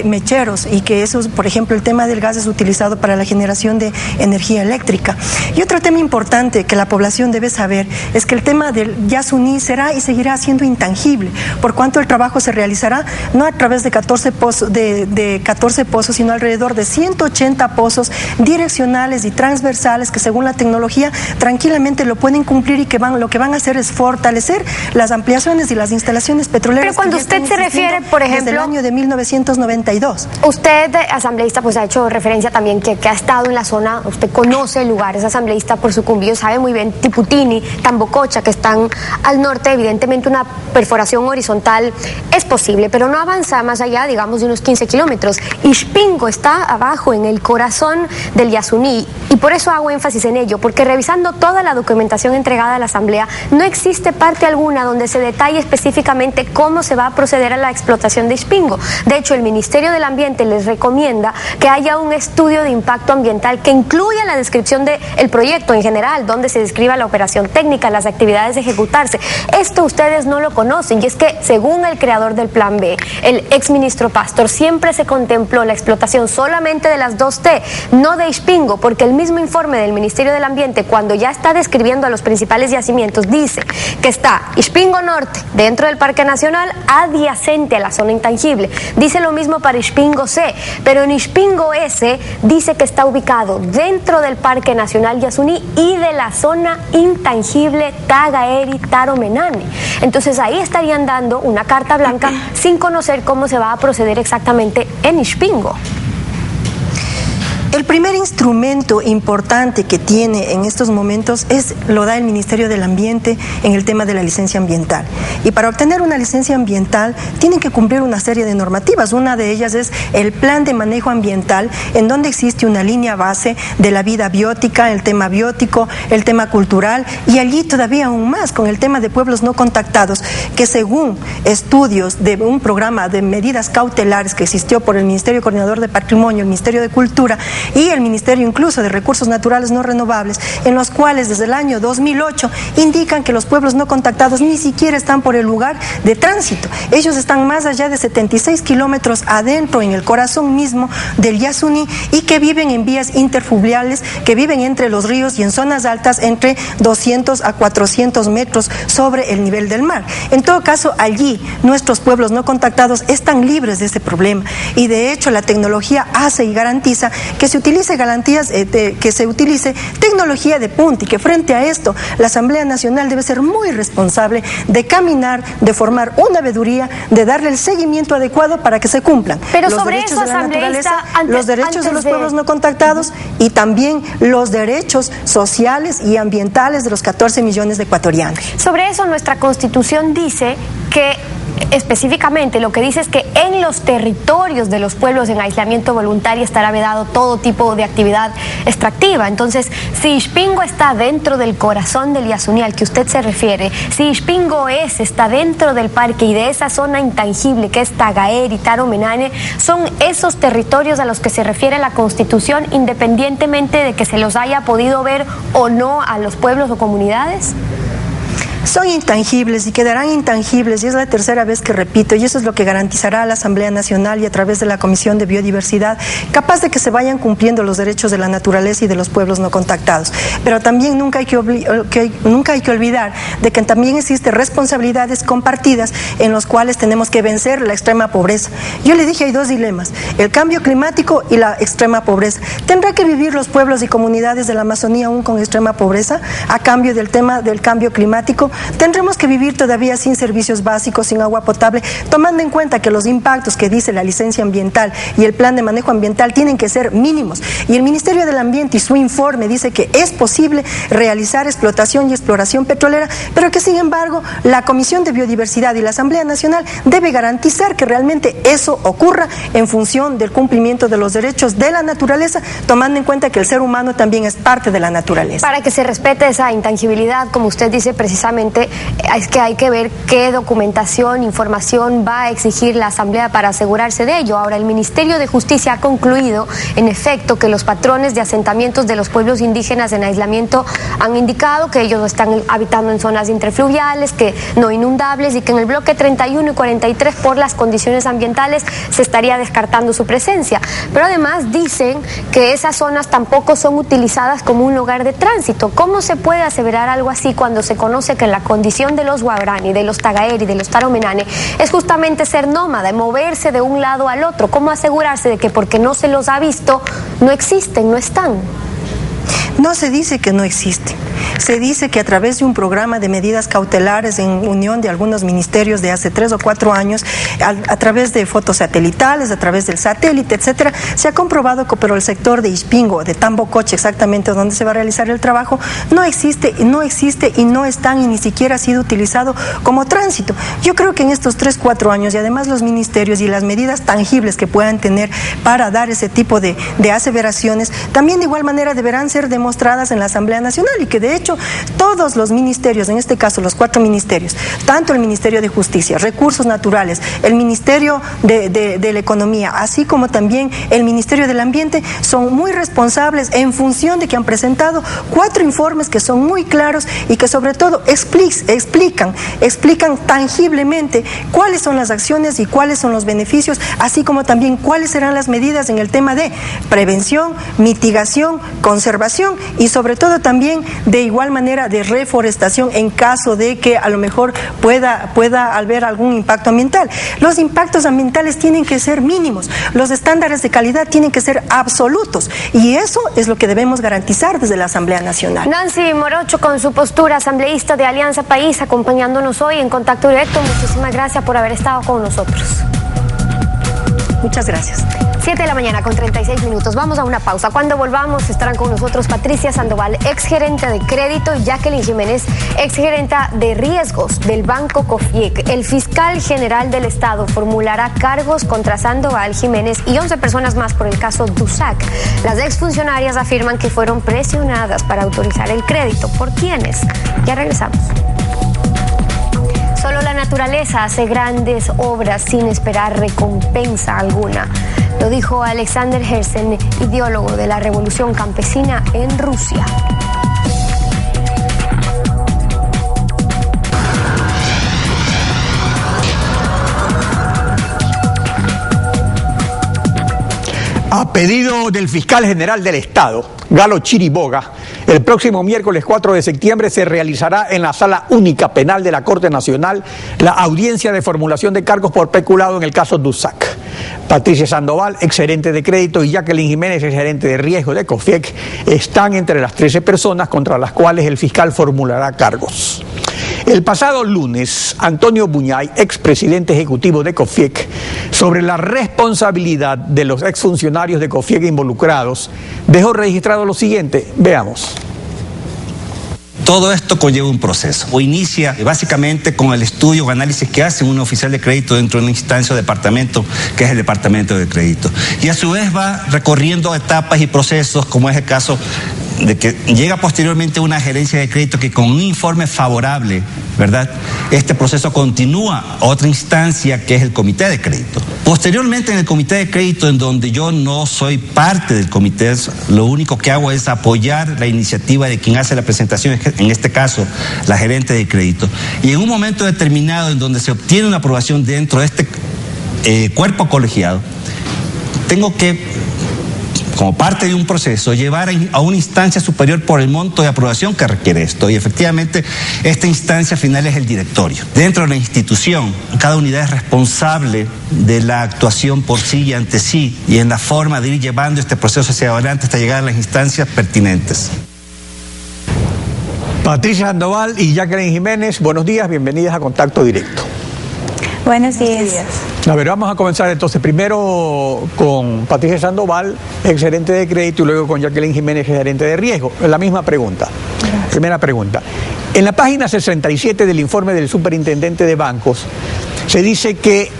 mecheros, y que eso, por ejemplo, el tema del gas es utilizado para la generación de energía eléctrica. Y otro tema importante que la población debe saber es que el tema del Yasuní será y seguirá siendo intangible, por cuanto el trabajo se realizará no a través de 14 pozos, sino alrededor de 180 pozos direccionales y transversales que, según la tecnología, tranquilamente lo pueden cumplir, y que lo que van a hacer es fortalecer las ampliaciones y las instalaciones petroleras. Pero cuando usted se refiere, por ejemplo, desde el año de 1992. Usted, asambleísta, pues ha hecho referencia también que ha estado en la zona, usted conoce el lugar, es asambleísta por Sucumbíos, sabe muy bien Tiputini, Tambococha, que están al norte. Evidentemente una perforación horizontal es posible, pero no avanza más allá, digamos, de unos 15 kilómetros. Ispingo está abajo, en el corazón del Yasuní, y por eso hago énfasis en ello, porque revisando toda la documentación entregada a la Asamblea, no existe parte alguna donde se detalle específicamente cómo se va a proceder a la explotación de Ispingo. De hecho, el Ministerio del Ambiente les recomienda que haya un estudio de impacto ambiental que incluya la descripción del proyecto en general, donde se describa la operación técnica, las actividades de ejecutarse. Esto ustedes ustedes no lo conocen, y es que según el creador del Plan B, el exministro Pastor, siempre se contempló la explotación solamente de las 2T, no de Ispingo, porque el mismo informe del Ministerio del Ambiente, cuando ya está describiendo a los principales yacimientos, dice que está Ispingo Norte dentro del Parque Nacional, adyacente a la zona intangible. Dice lo mismo para Ispingo C, pero en Ispingo S dice que está ubicado dentro del Parque Nacional Yasuní y de la zona intangible Tagaeri Taromenane. Entonces ahí estarían dando una carta blanca sin conocer cómo se va a proceder exactamente en Ispingo. El primer instrumento importante que tiene en estos momentos lo da el Ministerio del Ambiente en el tema de la licencia ambiental. Y para obtener una licencia ambiental tienen que cumplir una serie de normativas. Una de ellas es el plan de manejo ambiental, en donde existe una línea base de la vida biótica, el tema biótico, el tema cultural, y allí todavía aún más con el tema de pueblos no contactados, que según estudios de un programa de medidas cautelares que existió por el Ministerio Coordinador de Patrimonio, el Ministerio de Cultura y el Ministerio incluso de Recursos Naturales No Renovables, en los cuales desde el año 2008 indican que los pueblos no contactados ni siquiera están por el lugar de tránsito. Ellos están más allá de 76 kilómetros adentro, en el corazón mismo del Yasuní, y que viven en vías interfluviales, que viven entre los ríos y en zonas altas entre 200 a 400 metros sobre el nivel del mar. En todo caso, allí nuestros pueblos no contactados están libres de ese problema, y de hecho la tecnología hace y garantiza que se utilice tecnología de punta, y que frente a esto la Asamblea Nacional debe ser muy responsable de caminar, de formar una veeduría, de darle el seguimiento adecuado para que se cumplan los derechos de la naturaleza, los derechos de los pueblos no contactados y también los derechos sociales y ambientales de los 14 millones de ecuatorianos. Sobre eso nuestra Constitución dice que específicamente lo que dice es que en los territorios de los pueblos en aislamiento voluntario estará vedado todo tipo de actividad extractiva. Entonces, si Ispingo está dentro del corazón del Yasuní al que usted se refiere, si Ispingo S está dentro del parque y de esa zona intangible que es Tagaeri y Taromenane, son esos territorios a los que se refiere la Constitución, independientemente de que se los haya podido ver o no a los pueblos o comunidades. Son intangibles y quedarán intangibles, y es la tercera vez que repito, y eso es lo que garantizará a la Asamblea Nacional y a través de la Comisión de Biodiversidad, capaz de que se vayan cumpliendo los derechos de la naturaleza y de los pueblos no contactados. Pero también nunca hay que olvidar de que también existen responsabilidades compartidas en los cuales tenemos que vencer la extrema pobreza. Yo le dije, hay dos dilemas: el cambio climático y la extrema pobreza. ¿Tendrá que vivir los pueblos y comunidades de la Amazonía aún con extrema pobreza a cambio del tema del cambio climático? Tendremos que vivir todavía sin servicios básicos, sin agua potable, tomando en cuenta que los impactos que dice la licencia ambiental y el plan de manejo ambiental tienen que ser mínimos. Y el Ministerio del Ambiente y su informe dice que es posible realizar explotación y exploración petrolera, pero que sin embargo la Comisión de Biodiversidad y la Asamblea Nacional debe garantizar que realmente eso ocurra en función del cumplimiento de los derechos de la naturaleza, tomando en cuenta que el ser humano también es parte de la naturaleza. Para que se respete esa intangibilidad, como usted dice precisamente, es que hay que ver qué documentación, información va a exigir la Asamblea para asegurarse de ello. Ahora, el Ministerio de Justicia ha concluido, en efecto, que los patrones de asentamientos de los pueblos indígenas en aislamiento han indicado que ellos están habitando en zonas interfluviales, que no inundables, y que en el bloque 31 y 43, por las condiciones ambientales, se estaría descartando su presencia. Pero además dicen que esas zonas tampoco son utilizadas como un lugar de tránsito. ¿Cómo se puede aseverar algo así cuando se conoce que la condición de los Guarani, de los Tagaeri, de los Taromenane es justamente ser nómada, moverse de un lado al otro? ¿Cómo asegurarse de que porque no se los ha visto no existen, no están? No se dice que no existe. Se dice que a través de un programa de medidas cautelares en unión de algunos ministerios de hace 3 o 4 años, a través de fotos satelitales, a través del satélite, etcétera, se ha comprobado que pero el sector de Ispingo, de Tambocoche, exactamente donde se va a realizar el trabajo, no existe y no están y ni siquiera ha sido utilizado como tránsito. Yo creo que en estos 3 o 4 años, y además los ministerios y las medidas tangibles que puedan tener para dar ese tipo de aseveraciones, también de igual manera deberán ser demostradas demostradas en la Asamblea Nacional y que de hecho todos los ministerios, en este caso los 4 ministerios, tanto el Ministerio de Justicia, Recursos Naturales, el Ministerio de la Economía, así como también el Ministerio del Ambiente, son muy responsables en función de que han presentado 4 informes que son muy claros y que sobre todo explican tangiblemente cuáles son las acciones y cuáles son los beneficios, así como también cuáles serán las medidas en el tema de prevención, mitigación, conservación y sobre todo también de igual manera de reforestación en caso de que a lo mejor pueda haber algún impacto ambiental. Los impactos ambientales tienen que ser mínimos, los estándares de calidad tienen que ser absolutos y eso es lo que debemos garantizar desde la Asamblea Nacional. Nancy Morocho, con su postura, asambleísta de Alianza País, acompañándonos hoy en Contacto Directo. Muchísimas gracias por haber estado con nosotros. Muchas gracias. 7 de la mañana con 36 minutos. Vamos a una pausa. Cuando volvamos estarán con nosotros Patricia Sandoval, exgerente de crédito, y Jacqueline Jiménez, exgerenta de riesgos del Banco COFIEC. El fiscal general del Estado formulará cargos contra Sandoval, Jiménez y 11 personas más por el caso DUSAC. Las exfuncionarias afirman que fueron presionadas para autorizar el crédito. ¿Por quiénes? Ya regresamos. Solo la naturaleza hace grandes obras sin esperar recompensa alguna. Lo dijo Alexander Herzen, ideólogo de la revolución campesina en Rusia. A pedido del fiscal general del Estado, Galo Chiriboga, el próximo miércoles 4 de septiembre se realizará en la Sala Única Penal de la Corte Nacional la audiencia de formulación de cargos por peculado en el caso DUSAC. Patricia Sandoval, exgerente de crédito, y Jacqueline Jiménez, exgerente de riesgo de COFIEC, están entre las 13 personas contra las cuales el fiscal formulará cargos. El pasado lunes, Antonio Buñay, expresidente ejecutivo de COFIEC, sobre la responsabilidad de los exfuncionarios de COFIEC involucrados, dejó registrado lo siguiente. Veamos. Todo esto conlleva un proceso, o inicia básicamente con el estudio o análisis que hace un oficial de crédito dentro de una instancia o departamento, que es el departamento de crédito. Y a su vez va recorriendo etapas y procesos, como es el caso de que llega posteriormente una gerencia de crédito que con un informe favorable, ¿verdad? Este proceso continúa a otra instancia que es el comité de crédito. Posteriormente en el comité de crédito, en donde yo no soy parte del comité, lo único que hago es apoyar la iniciativa de quien hace la presentación, en este caso la gerente de crédito. Y en un momento determinado en donde se obtiene una aprobación dentro de este cuerpo colegiado, tengo que, como parte de un proceso, llevar a una instancia superior por el monto de aprobación que requiere esto. Y efectivamente, esta instancia final es el directorio. Dentro de la institución, cada unidad es responsable de la actuación por sí y ante sí, y en la forma de ir llevando este proceso hacia adelante hasta llegar a las instancias pertinentes. Patricia Sandoval y Jacqueline Jiménez, buenos días, bienvenidas a Contacto Directo. Buenos días. A ver, vamos a comenzar entonces primero con Patricia Sandoval, exgerente de crédito, y luego con Jacqueline Jiménez, gerente de riesgo. La misma pregunta. Gracias. Primera pregunta. En la página 67 del informe del superintendente de bancos se dice que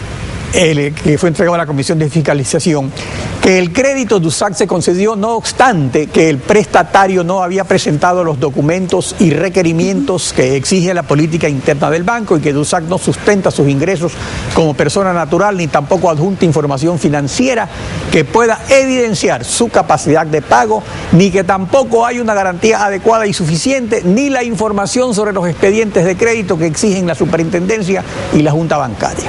fue entregado a la Comisión de Fiscalización, que el crédito DUSAC se concedió no obstante que el prestatario no había presentado los documentos y requerimientos que exige la política interna del banco, y que DUSAC no sustenta sus ingresos como persona natural ni tampoco adjunta información financiera que pueda evidenciar su capacidad de pago, ni que tampoco hay una garantía adecuada y suficiente, ni la información sobre los expedientes de crédito que exigen la superintendencia y la junta bancaria.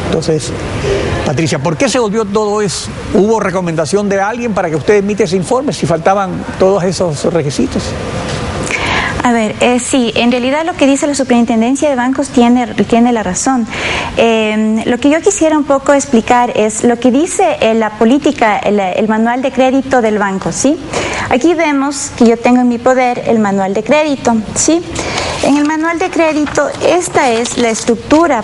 Entonces, Patricia, ¿por qué se volvió todo eso? ¿Hubo recomendación de alguien para que usted emite ese informe si faltaban todos esos requisitos? A ver, sí, en realidad lo que dice la Superintendencia de Bancos tiene la razón. Lo que yo quisiera un poco explicar es lo que dice la política, el manual de crédito del banco, ¿sí? Aquí vemos que yo tengo en mi poder el manual de crédito, ¿sí? En el manual de crédito, esta es la estructura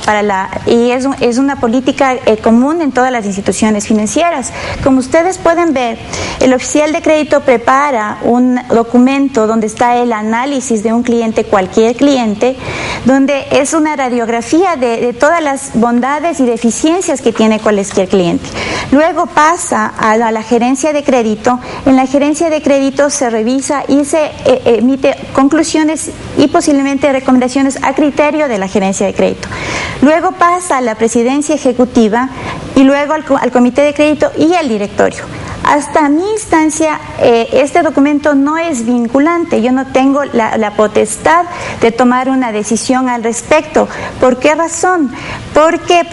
y es una política común en todas las instituciones financieras. Como ustedes pueden ver, el oficial de crédito prepara un documento donde está el análisis de un cliente, cualquier cliente, donde es una radiografía de todas las bondades y deficiencias que tiene cualquier cliente. Luego pasa a la gerencia de crédito. En la gerencia de crédito crédito se revisa y se emite conclusiones y posiblemente recomendaciones a criterio de la gerencia de crédito. Luego pasa a la presidencia ejecutiva y luego al comité de crédito y al directorio. Hasta mi instancia, este documento no es vinculante. Yo no tengo la potestad de tomar una decisión al respecto. ¿Por qué razón? Porque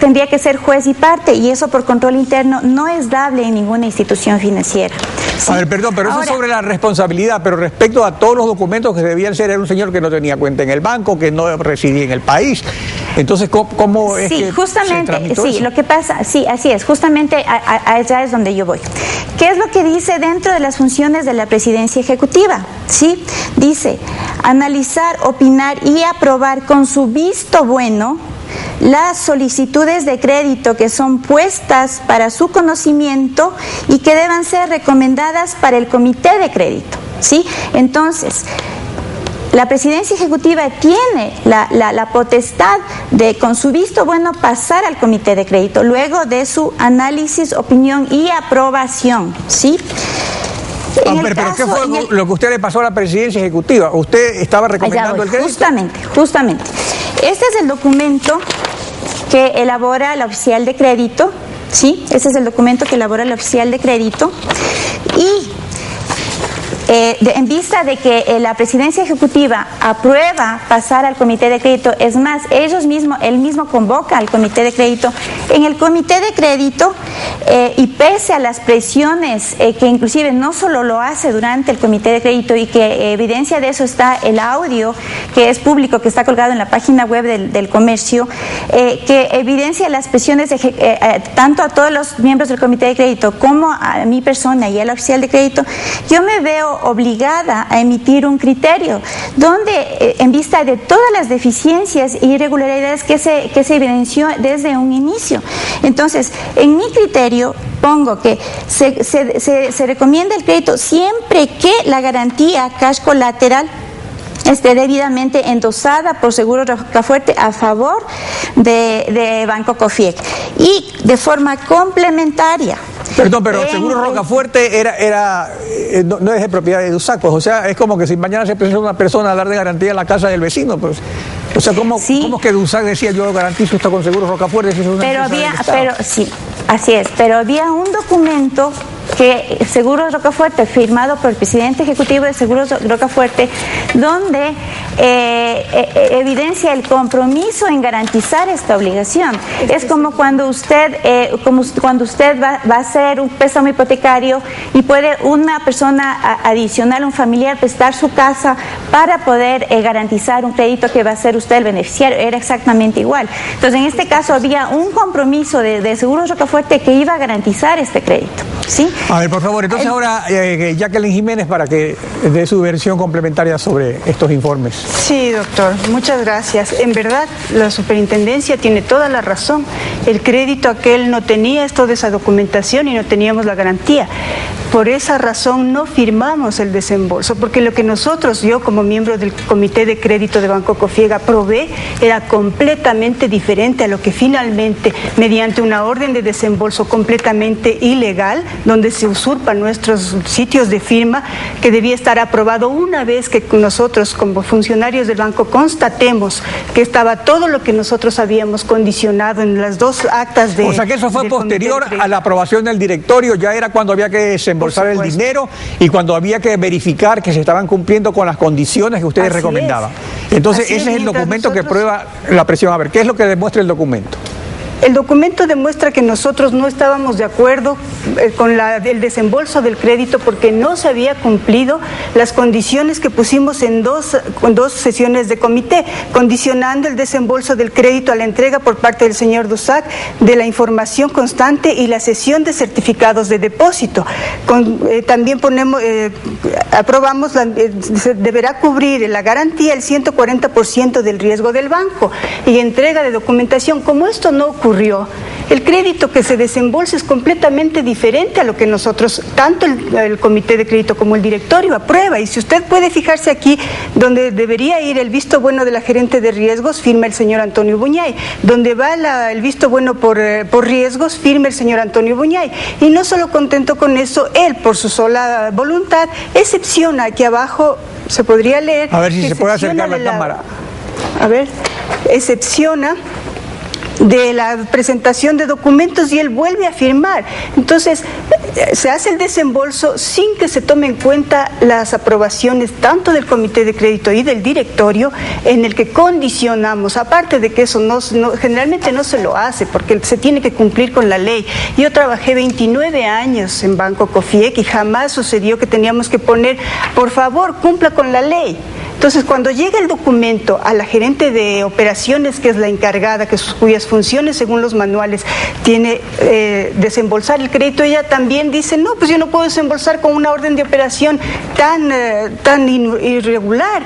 tendría que ser juez y parte, y eso por control interno no es dable en ninguna institución financiera. ¿Sí? A ver, perdón, pero ahora, eso es sobre la responsabilidad, pero respecto a todos los documentos que debían ser, era un señor que no tenía cuenta en el banco, que no residía en el país. Entonces, ¿cómo es que justamente, se tramitó eso? Lo que pasa, sí, así es, justamente allá es donde yo voy. ¿Qué es lo que dice dentro de las funciones de la presidencia ejecutiva? ¿Sí? Dice, analizar, opinar y aprobar con su visto bueno las solicitudes de crédito que son puestas para su conocimiento y que deban ser recomendadas para el comité de crédito, ¿sí? Entonces, la presidencia ejecutiva tiene la potestad de, con su visto bueno, pasar al comité de crédito, luego de su análisis, opinión y aprobación, ¿sí? Pero ¿qué fue lo que usted le pasó a la presidencia ejecutiva? ¿Usted estaba recomendando el crédito? Justamente. Este es el documento que elabora la oficial de crédito, ¿sí? Ese es el documento que elabora la oficial de crédito y en vista de que la presidencia ejecutiva aprueba pasar al comité de crédito, es más, él mismo convoca al comité de crédito. En el comité de crédito, y pese a las presiones que inclusive no solo lo hace durante el comité de crédito, y que evidencia de eso está el audio que es público, que está colgado en la página web del comercio, que evidencia las presiones tanto a todos los miembros del comité de crédito como a mi persona y a la oficial de crédito, yo me veo obligada a emitir un criterio donde, en vista de todas las deficiencias e irregularidades que se evidenció desde un inicio. Entonces, en mi criterio pongo que se recomienda el crédito siempre que la garantía cash colateral esté debidamente endosada por Seguros Rocafuerte a favor de Banco Cofiec y de forma complementaria. Perdón, pero Seguro Rocafuerte no es de propiedad de USAC, pues, o sea, es como que si mañana se presenta una persona a dar de garantía en la casa del vecino, pues, o sea, ¿cómo es que USAC decía yo garantizo esto con Seguro Rocafuerte? Si es una así es, pero había un documento que Seguros Rocafuerte, firmado por el presidente ejecutivo de Seguros Rocafuerte, donde evidencia el compromiso en garantizar esta obligación. Es como cuando usted va a hacer un préstamo hipotecario y puede una persona adicional, un familiar, prestar su casa para poder garantizar un crédito que va a ser usted el beneficiario. Era exactamente igual. Entonces, en este caso había un compromiso de Seguros Rocafuerte que iba a garantizar este crédito, ¿sí? A ver, por favor, entonces ahora Jacqueline Jiménez, para que dé su versión complementaria sobre estos informes. Sí, doctor, muchas gracias. En verdad, la superintendencia tiene toda la razón. El crédito aquel no tenía toda esa documentación y no teníamos la garantía. Por esa razón no firmamos el desembolso, porque lo que yo como miembro del Comité de Crédito de Banco Cofiec aprobé era completamente diferente a lo que finalmente, mediante una orden de desembolso completamente ilegal, donde se usurpan nuestros sitios de firma, que debía estar aprobado una vez que nosotros como funcionarios del banco constatemos que estaba todo lo que nosotros habíamos condicionado en las dos actas de... O sea que eso fue posterior a la aprobación del directorio, ya era cuando había que desembolsar el dinero y cuando había que verificar que se estaban cumpliendo con las condiciones que ustedes recomendaban. Entonces ese es el documento que prueba la presión. A ver, ¿qué es lo que demuestra el documento? El documento demuestra que nosotros no estábamos de acuerdo con el desembolso del crédito porque no se había cumplido las condiciones que pusimos en dos sesiones de comité, condicionando el desembolso del crédito a la entrega por parte del señor Dusac de la información constante y la cesión de certificados de depósito. También aprobamos, deberá cubrir la garantía el 140% del riesgo del banco y entrega de documentación. Como esto no ocurrió, ocurrió. El crédito que se desembolsa es completamente diferente a lo que nosotros, tanto el Comité de Crédito como el directorio, aprueba. Y si usted puede fijarse aquí, donde debería ir el visto bueno de la gerente de riesgos, firma el señor Antonio Buñay. Donde va el visto bueno por riesgos, firma el señor Antonio Buñay. Y no solo contento con eso, él, por su sola voluntad, excepciona, aquí abajo se podría leer... A ver si se puede acercar la cámara. A ver, excepciona de la presentación de documentos y él vuelve a firmar. Entonces, se hace el desembolso sin que se tome en cuenta las aprobaciones tanto del Comité de Crédito y del directorio, en el que condicionamos, aparte de que eso generalmente no se lo hace porque se tiene que cumplir con la ley. Yo trabajé 29 años en Banco Cofiec y jamás sucedió que teníamos que poner, por favor, cumpla con la ley. Entonces, cuando llega el documento a la gerente de operaciones, que es la encargada, cuyas funciones, según los manuales, tiene desembolsar el crédito, ella también dice, no, pues yo no puedo desembolsar con una orden de operación tan irregular.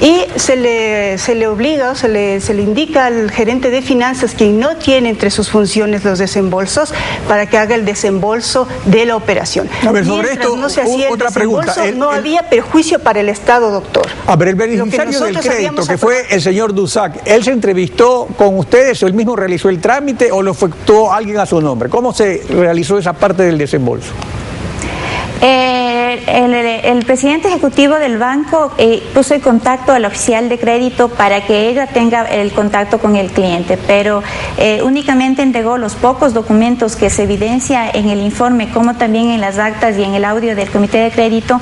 Y se le obliga, o se le indica al gerente de finanzas, quien no tiene entre sus funciones los desembolsos, para que haga el desembolso de la operación. A ver, sobre esto, no se hacía otra pregunta. No había perjuicio para el Estado, doctor. A ver, el beneficiario del crédito, que fue el señor Dusac, ¿él se entrevistó con ustedes o él mismo realizó el trámite o lo efectuó alguien a su nombre? ¿Cómo se realizó esa parte del desembolso? El presidente ejecutivo del banco puso en contacto al oficial de crédito para que ella tenga el contacto con el cliente, pero únicamente entregó los pocos documentos que se evidencia en el informe, como también en las actas y en el audio del comité de crédito.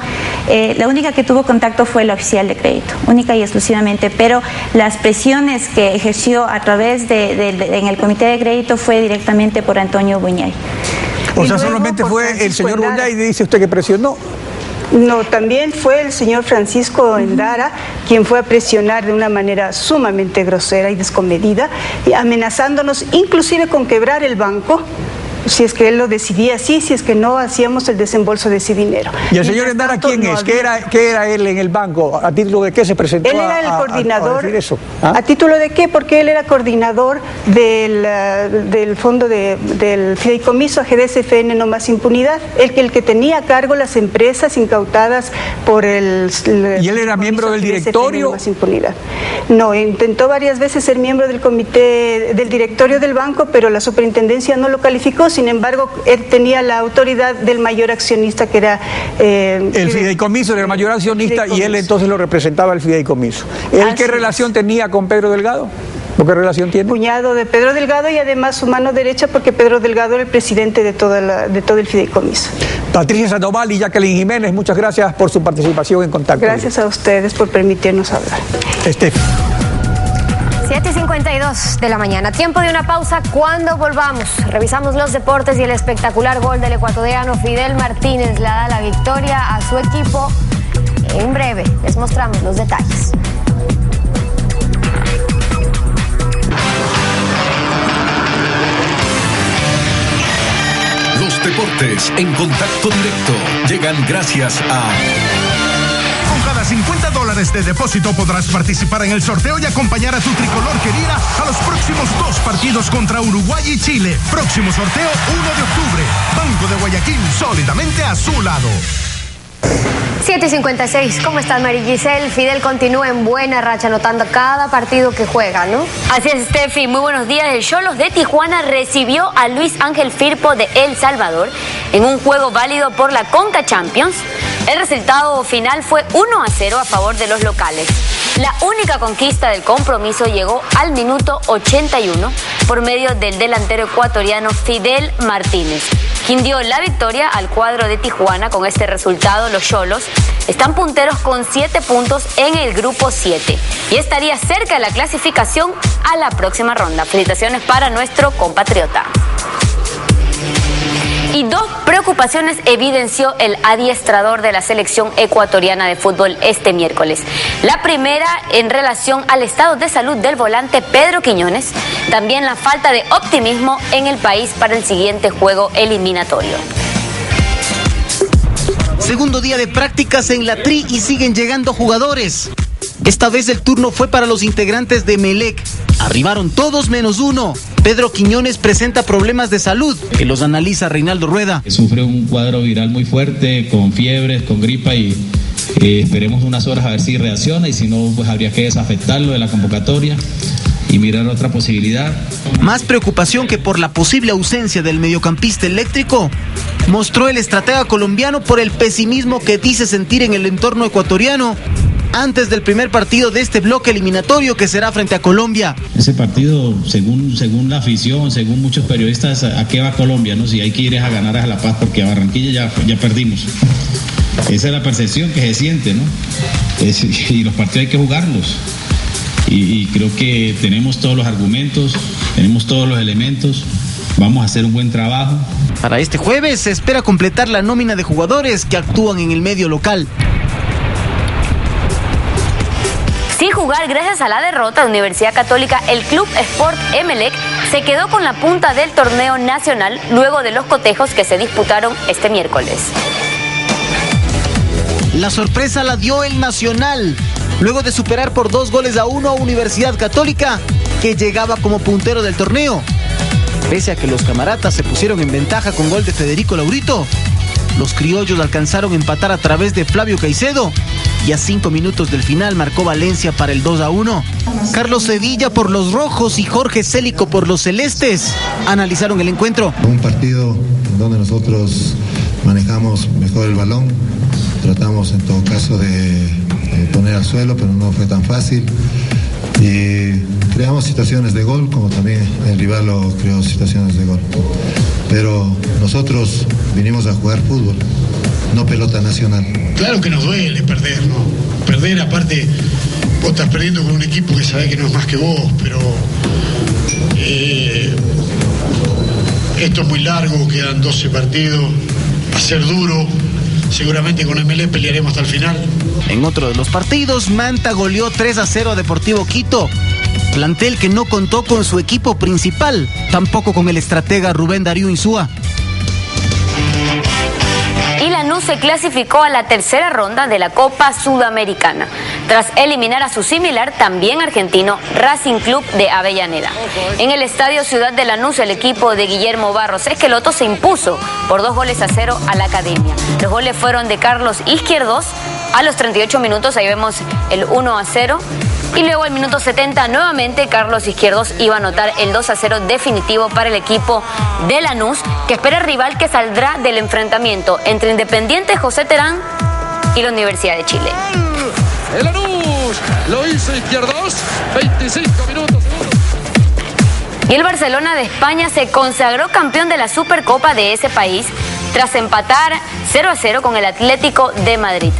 La única que tuvo contacto fue la oficial de crédito, única y exclusivamente, pero las presiones que ejerció a través en el comité de crédito fue directamente por Antonio Buñay. O sea, solamente fue el señor Buñay, dice usted, que presionó. No, también fue el señor Francisco Endara quien fue a presionar de una manera sumamente grosera y descomedida, amenazándonos inclusive con quebrar el banco, si es que él lo decidía así, si es que no hacíamos el desembolso de ese dinero. ¿Y el señor Endara quién es? ¿Qué era él en el banco? ¿A título de qué se presentó? Él era el coordinador. A decir eso? ¿Ah? ¿A título de qué? Porque él era coordinador del fondo del fideicomiso GDSFN No Más Impunidad, el que tenía a cargo las empresas incautadas por el ¿Y él era miembro del directorio? No Más Impunidad. No, intentó varias veces ser miembro del comité, del directorio del banco, pero la superintendencia no lo calificó. Sin embargo, él tenía la autoridad del mayor accionista, que era... el fideicomiso era el mayor accionista y él entonces lo representaba el fideicomiso. ¿Él qué relación tenía con Pedro Delgado? ¿O qué relación tiene? Cuñado de Pedro Delgado y además su mano derecha, porque Pedro Delgado era el presidente de todo el fideicomiso. Patricia Sandoval y Jacqueline Jiménez, muchas gracias por su participación en Contacto. Gracias a ustedes por permitirnos hablar. 7:52 de la mañana. Tiempo de una pausa. Cuando volvamos, revisamos los deportes y el espectacular gol del ecuatoriano Fidel Martínez le da la victoria a su equipo. En breve les mostramos los detalles. Los deportes en Contacto Directo llegan gracias a... Con cada $50 de depósito podrás participar en el sorteo y acompañar a tu tricolor querida a los próximos 2 partidos contra Uruguay y Chile. Próximo sorteo 1 de octubre. Banco de Guayaquil, sólidamente a su lado. 7:56. ¿Cómo estás, Mari Giselle? Fidel continúa en buena racha, anotando cada partido que juega, ¿no? Así es, Steffi. Muy buenos días. El Xolos de Tijuana recibió a Luis Ángel Firpo de El Salvador en un juego válido por la Conca Champions. El resultado final fue 1-0 a favor de los locales. La única conquista del compromiso llegó al minuto 81 por medio del delantero ecuatoriano Fidel Martínez, quien dio la victoria al cuadro de Tijuana. Con este resultado, los Xolos están punteros con 7 puntos en el grupo 7 y estaría cerca de la clasificación a la próxima ronda. Felicitaciones para nuestro compatriota. Y 2 preocupaciones evidenció el adiestrador de la selección ecuatoriana de fútbol este miércoles. La primera, en relación al estado de salud del volante Pedro Quiñones, también la falta de optimismo en el país para el siguiente juego eliminatorio. Segundo día de prácticas en la Tri y siguen llegando jugadores. Esta vez el turno fue para los integrantes de Melec. Arribaron todos menos uno. Pedro Quiñones presenta problemas de salud, que los analiza Reinaldo Rueda. Sufre un cuadro viral muy fuerte, con fiebres, con gripa y esperemos unas horas a ver si reacciona y si no, pues habría que desafectarlo de la convocatoria y mirar otra posibilidad. Más preocupación que por la posible ausencia del mediocampista eléctrico mostró el estratega colombiano por el pesimismo que dice sentir en el entorno ecuatoriano antes del primer partido de este bloque eliminatorio que será frente a Colombia. Ese partido, según la afición, según muchos periodistas, ¿a qué va Colombia? ¿No? Si hay que ir a ganar a La Paz porque a Barranquilla ya perdimos. Esa es la percepción que se siente, ¿no? Y los partidos hay que jugarlos. Y creo que tenemos todos los argumentos, tenemos todos los elementos, vamos a hacer un buen trabajo. Para este jueves se espera completar la nómina de jugadores que actúan en el medio local. Sin jugar gracias a la derrota de Universidad Católica, el Club Sport Emelec se quedó con la punta del torneo nacional luego de los cotejos que se disputaron este miércoles. La sorpresa la dio el Nacional, luego de superar por 2-1 a Universidad Católica, que llegaba como puntero del torneo. Pese a que los camaratas se pusieron en ventaja con gol de Federico Laurito, los criollos alcanzaron a empatar a través de Flavio Caicedo y a 5 minutos del final marcó Valencia para el 2-1. Carlos Sevilla por los rojos y Jorge Célico por los celestes analizaron el encuentro. Un partido donde nosotros manejamos mejor el balón, tratamos en todo caso de poner al suelo, pero no fue tan fácil. Y creamos situaciones de gol, como también el rival lo creó situaciones de gol. Pero nosotros vinimos a jugar fútbol, no pelota nacional. Claro que nos duele perder, ¿no? Perder, aparte, vos estás perdiendo con un equipo que sabe que no es más que vos, pero esto es muy largo, quedan 12 partidos, va a ser duro. Seguramente con Emelec pelearemos hasta el final. En otro de los partidos, Manta goleó 3-0 a Deportivo Quito. Plantel que no contó con su equipo principal, tampoco con el estratega Rubén Darío Insúa. Y Lanús se clasificó a la tercera ronda de la Copa Sudamericana, tras eliminar a su similar, también argentino, Racing Club de Avellaneda. En el estadio Ciudad de Lanús, el equipo de Guillermo Barros Esqueloto se impuso por 2-0 a la Academia. Los goles fueron de Carlos Izquierdos a los 38 minutos, ahí vemos el 1-0. Y luego al minuto 70 nuevamente Carlos Izquierdos iba a anotar el 2-0 definitivo para el equipo de Lanús, que espera el rival que saldrá del enfrentamiento entre Independiente José Terán y la Universidad de Chile. El Lanús lo hizo Izquierdos, 25 minutos. Y el Barcelona de España se consagró campeón de la Supercopa de ese país tras empatar 0-0 con el Atlético de Madrid.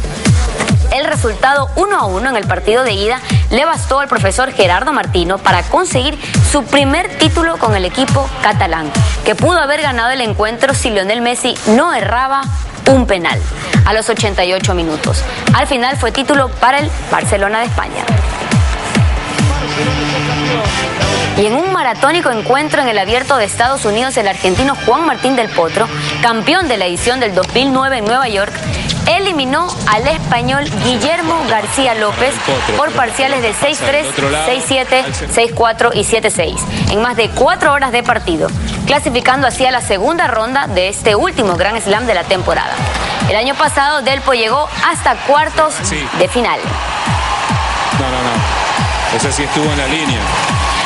El resultado 1-1 en el partido de ida le bastó al profesor Gerardo Martino para conseguir su primer título con el equipo catalán, que pudo haber ganado el encuentro si Lionel Messi no erraba un penal a los 88 minutos. Al final fue título para el Barcelona de España. Y en un maratónico encuentro en el Abierto de Estados Unidos, el argentino Juan Martín del Potro, campeón de la edición del 2009 en Nueva York, eliminó al español Guillermo García López por parciales de 6-3, 6-7, 6-4 y 7-6 en más de 4 horas de partido, clasificando así a la segunda ronda de este último Grand Slam de la temporada. El año pasado Delpo llegó hasta cuartos de final. No. Ese sí estuvo en la línea.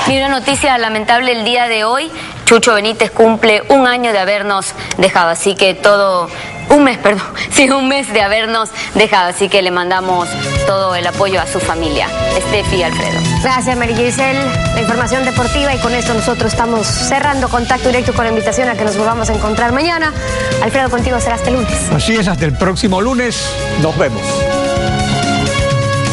Y una noticia lamentable el día de hoy. Chucho Benítez cumple un año de habernos dejado, así que un mes de habernos dejado, así que le mandamos todo el apoyo a su familia. Estefi y Alfredo. Gracias, Mary Giselle. La información deportiva, y con esto nosotros estamos cerrando Contacto Directo con la invitación a que nos volvamos a encontrar mañana. Alfredo, contigo será hasta el lunes. Así es, hasta el próximo lunes. Nos vemos.